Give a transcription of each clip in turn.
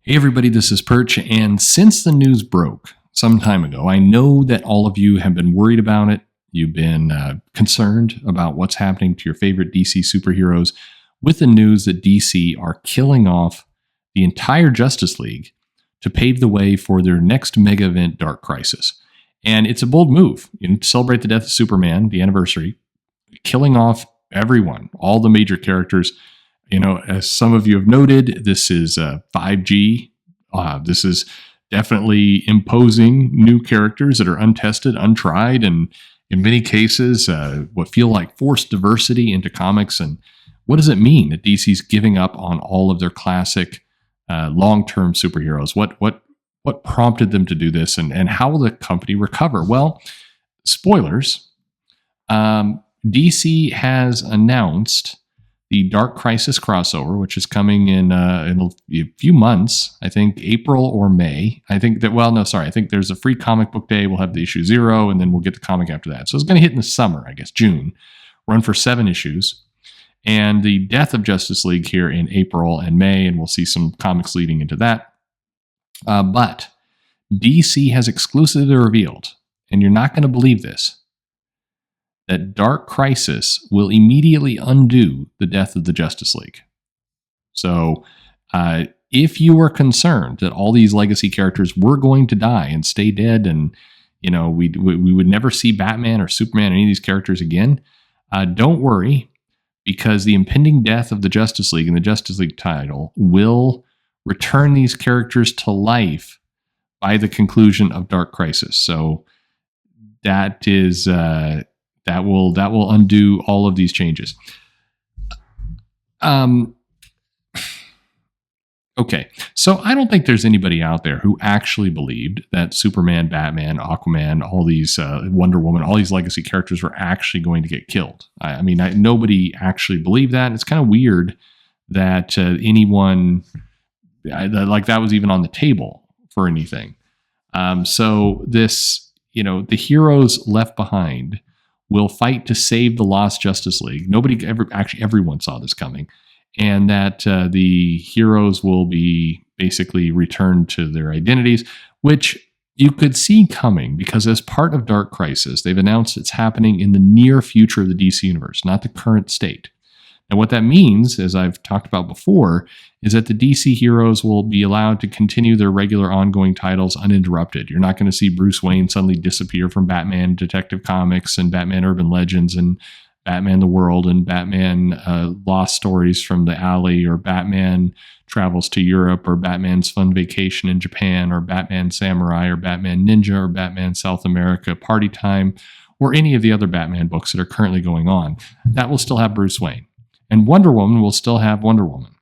Hey everybody, this is Perch, and since the news broke some time ago, I know that all of you have been worried about it. You've been concerned about what's happening to your favorite DC superheroes with the news that DC are killing off the entire Justice League to pave the way for their next mega event, Dark Crisis. And it's a bold move, to celebrate the death of Superman, the anniversary, killing off everyone, all the major characters. As some of you have noted, this is 5G. This is definitely imposing new characters that are untested, untried, and in many cases, what feel like forced diversity into comics. And what does it mean that DC's giving up on all of their classic long-term superheroes? What prompted them to do this, and how will the company recover? Well, spoilers. DC has announced the Dark Crisis crossover, which is coming in a few months, I think April or May. I think there's a free comic book day. We'll have the issue 0, and then we'll get the comic after that. So it's going to hit in the summer, I guess, June, run for 7 issues. And the death of Justice League here in April and May, and we'll see some comics leading into that. But DC has exclusively revealed, and you're not going to believe this, that Dark Crisis will immediately undo the death of the Justice League. So if you were concerned that all these legacy characters were going to die and stay dead, and we would never see Batman or Superman or any of these characters again, don't worry, because the impending death of the Justice League and the Justice League title will return these characters to life by the conclusion of Dark Crisis. So that is... That will undo all of these changes. Okay, so I don't think there's anybody out there who actually believed that Superman, Batman, Aquaman, all these Wonder Woman, all these legacy characters were actually going to get killed. Nobody actually believed that. It's kind of weird that anyone like that was even on the table for anything. So this, the heroes left behind will fight to save the lost Justice League. Everyone saw this coming. And that the heroes will be basically returned to their identities, which you could see coming because as part of Dark Crisis, they've announced it's happening in the near future of the DC universe, not the current state. And what that means, as I've talked about before, is that the DC heroes will be allowed to continue their regular ongoing titles uninterrupted. You're not going to see Bruce Wayne suddenly disappear from Batman Detective Comics and Batman Urban Legends and Batman the World and Batman Lost Stories from the Alley, or Batman Travels to Europe, or Batman's Fun Vacation in Japan, or Batman Samurai, or Batman Ninja, or Batman South America Party Time, or any of the other Batman books that are currently going on. That will still have Bruce Wayne. And Wonder Woman will still have Wonder Woman.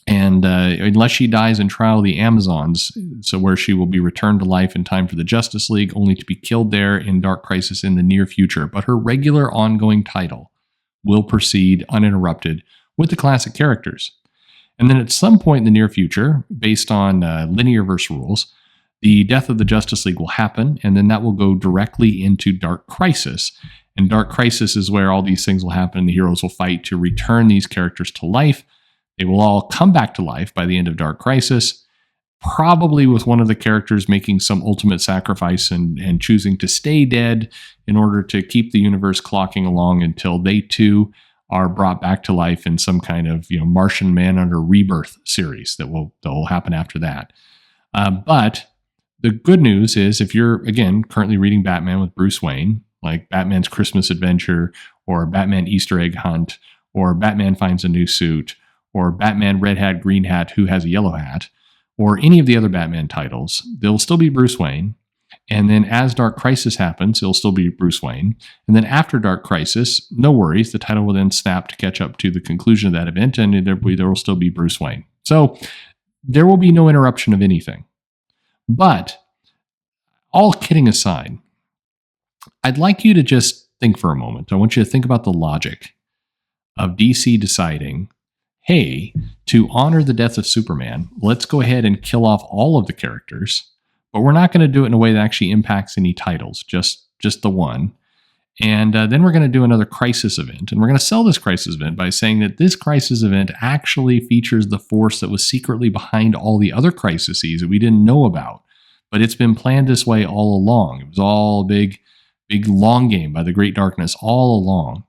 And unless she dies in Trial of the Amazons, so where she will be returned to life in time for the Justice League, only to be killed there in Dark Crisis in the near future. But her regular ongoing title will proceed uninterrupted with the classic characters. And then at some point in the near future, based on linear verse rules, the death of the Justice League will happen, and then that will go directly into Dark Crisis. And Dark Crisis is where all these things will happen, and the heroes will fight to return these characters to life. They will all come back to life by the end of Dark Crisis, probably with one of the characters making some ultimate sacrifice and choosing to stay dead in order to keep the universe clocking along until they too are brought back to life in some kind of Martian Manhunter rebirth series that will happen after that. But the good news is, if you're, again, currently reading Batman with Bruce Wayne, like Batman's Christmas Adventure, or Batman Easter Egg Hunt, or Batman Finds a New Suit, or Batman Red Hat, Green Hat, Who Has a Yellow Hat, or any of the other Batman titles, there'll still be Bruce Wayne. And then as Dark Crisis happens, it'll still be Bruce Wayne. And then after Dark Crisis, no worries, the title will then snap to catch up to the conclusion of that event, and there will still be Bruce Wayne. So there will be no interruption of anything. But all kidding aside, I'd like you to just think for a moment. I want you to think about the logic of DC deciding, hey, to honor the death of Superman, let's go ahead and kill off all of the characters, but we're not going to do it in a way that actually impacts any titles, just the one. And then we're going to do another crisis event. And we're going to sell this crisis event by saying that this crisis event actually features the force that was secretly behind all the other crises that we didn't know about. But it's been planned this way all along. It was all a big long game by the Great Darkness all along.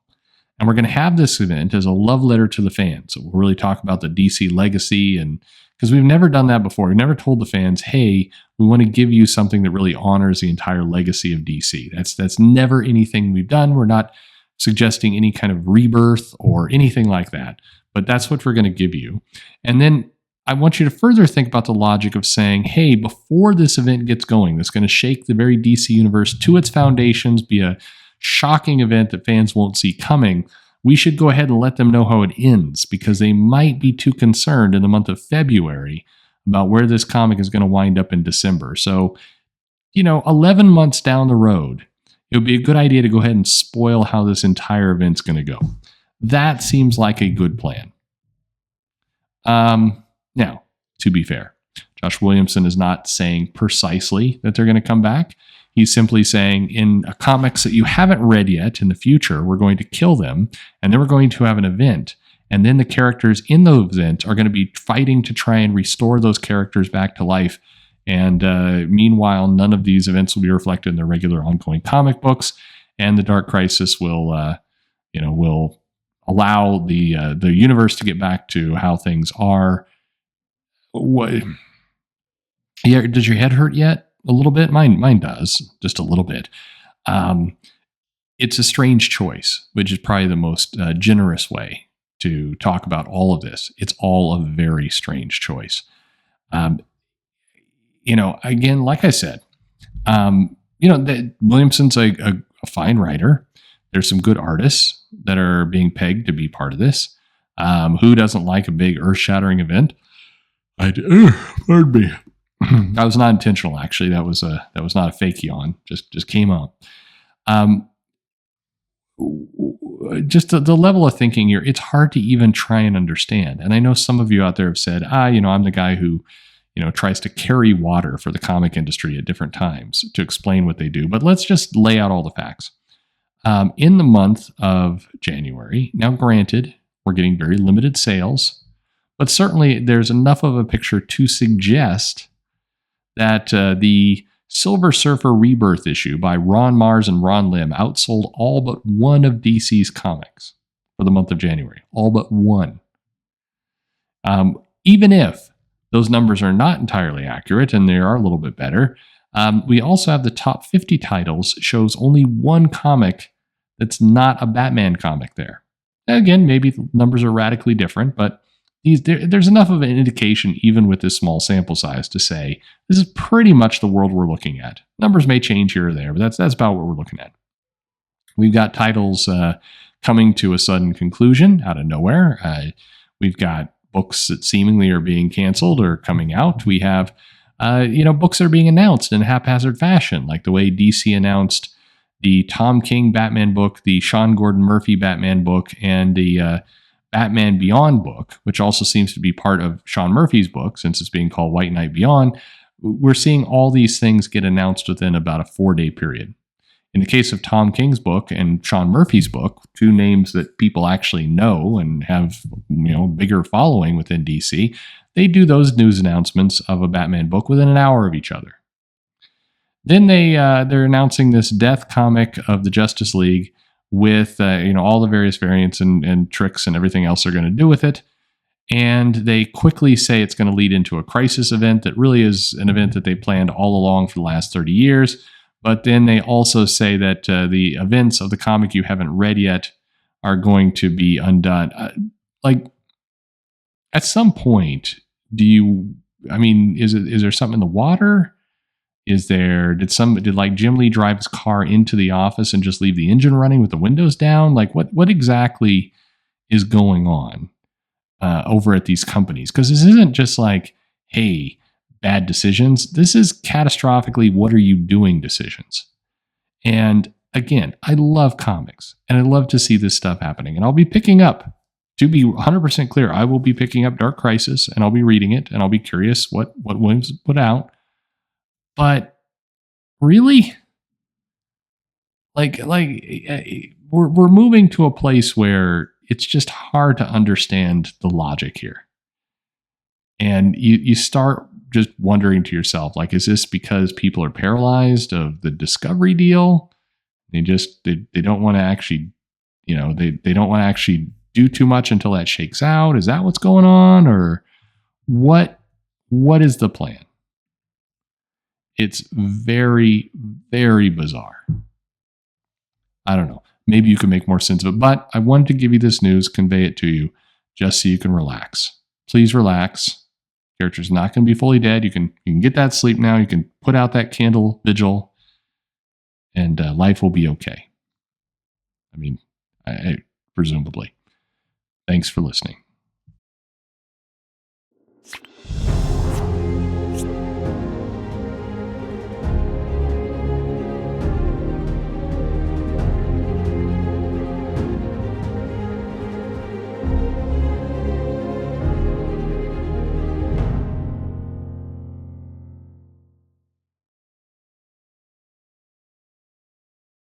And we're going to have this event as a love letter to the fans. So we'll really talk about the DC legacy, and because we've never done that before. We've never told the fans, hey, we want to give you something that really honors the entire legacy of DC. That's never anything we've done. We're not suggesting any kind of rebirth or anything like that. But that's what we're going to give you. And then I want you to further think about the logic of saying, hey, before this event gets going, that's going to shake the very DC universe to its foundations, be a shocking event that fans won't see coming, we should go ahead and let them know how it ends, because they might be too concerned in the month of February about where this comic is going to wind up in December. So, 11 months down the road, it would be a good idea to go ahead and spoil how this entire event's going to go. That seems like a good plan. Now, to be fair, Josh Williamson is not saying precisely that they're going to come back. He's simply saying, in comics that you haven't read yet in the future, we're going to kill them, and then we're going to have an event. And then the characters in the event are going to be fighting to try and restore those characters back to life. And meanwhile, none of these events will be reflected in the regular ongoing comic books. And the Dark Crisis will allow the universe to get back to how things are. What? Yeah, does your head hurt yet? A little bit. Mine does, just a little bit. It's a strange choice, which is probably the most generous way to talk about all of this. It's all a very strange choice. Again, like I said, Williamson's a fine writer. There's some good artists that are being pegged to be part of this. Who doesn't like a big earth-shattering event? I do. Pardon me. That was not intentional, actually. That was not a fake yawn. Just came up. Just the level of thinking here, it's hard to even try and understand. And I know some of you out there have said, I'm the guy who, tries to carry water for the comic industry at different times to explain what they do. But let's just lay out all the facts. In the month of January, now granted, we're getting very limited sales, but certainly there's enough of a picture to suggest that the Silver Surfer Rebirth issue by Ron Mars and Ron Lim outsold all but one of DC's comics for the month of January. All but one. Even if those numbers are not entirely accurate, and they are a little bit better, we also have the top 50 titles shows only one comic that's not a Batman comic there. Again, maybe the numbers are radically different, but there's enough of an indication, even with this small sample size, to say this is pretty much the world we're looking at. Numbers may change here or there, but that's about what we're looking at. We've got titles coming to a sudden conclusion out of nowhere. We've got books that seemingly are being canceled or coming out. We have books that are being announced in haphazard fashion, like the way DC announced the Tom King Batman book, the Sean Gordon Murphy Batman book, and the Batman Beyond book, which also seems to be part of Sean Murphy's book, since it's being called White Knight Beyond. We're seeing all these things get announced within about a 4-day period. In the case of Tom King's book and Sean Murphy's book, two names that people actually know and have bigger following within DC, they do those news announcements of a Batman book within an hour of each other. Then they're announcing this death comic of the Justice League with all the various variants and tricks and everything else they're going to do with it. And they quickly say it's going to lead into a crisis event that really is an event that they planned all along for the last 30 years. But then they also say that the events of the comic you haven't read yet are going to be undone. At some point, is there something in the water? Did Jim Lee drive his car into the office and just leave the engine running with the windows down? What exactly is going on over at these companies? Because this isn't just hey, bad decisions. This is catastrophically, what are you doing decisions. And again, I love comics and I love to see this stuff happening. And I'll be picking up, to be 100% clear, I will be picking up Dark Crisis and I'll be reading it and I'll be curious what Williams put out. But really, We're moving to a place where it's just hard to understand the logic here. And you start just wondering to yourself, like, is this because people are paralyzed of the Discovery deal? They don't want to actually, they don't want to actually do too much until that shakes out. Is that what's going on? Or what is the plan? It's very, very bizarre. I don't know. Maybe you can make more sense of it, but I wanted to give you this news, convey it to you, just so you can relax. Please relax. Character's not going to be fully dead. You can get that sleep now. You can put out that candle vigil, and life will be okay. I mean, presumably. Thanks for listening.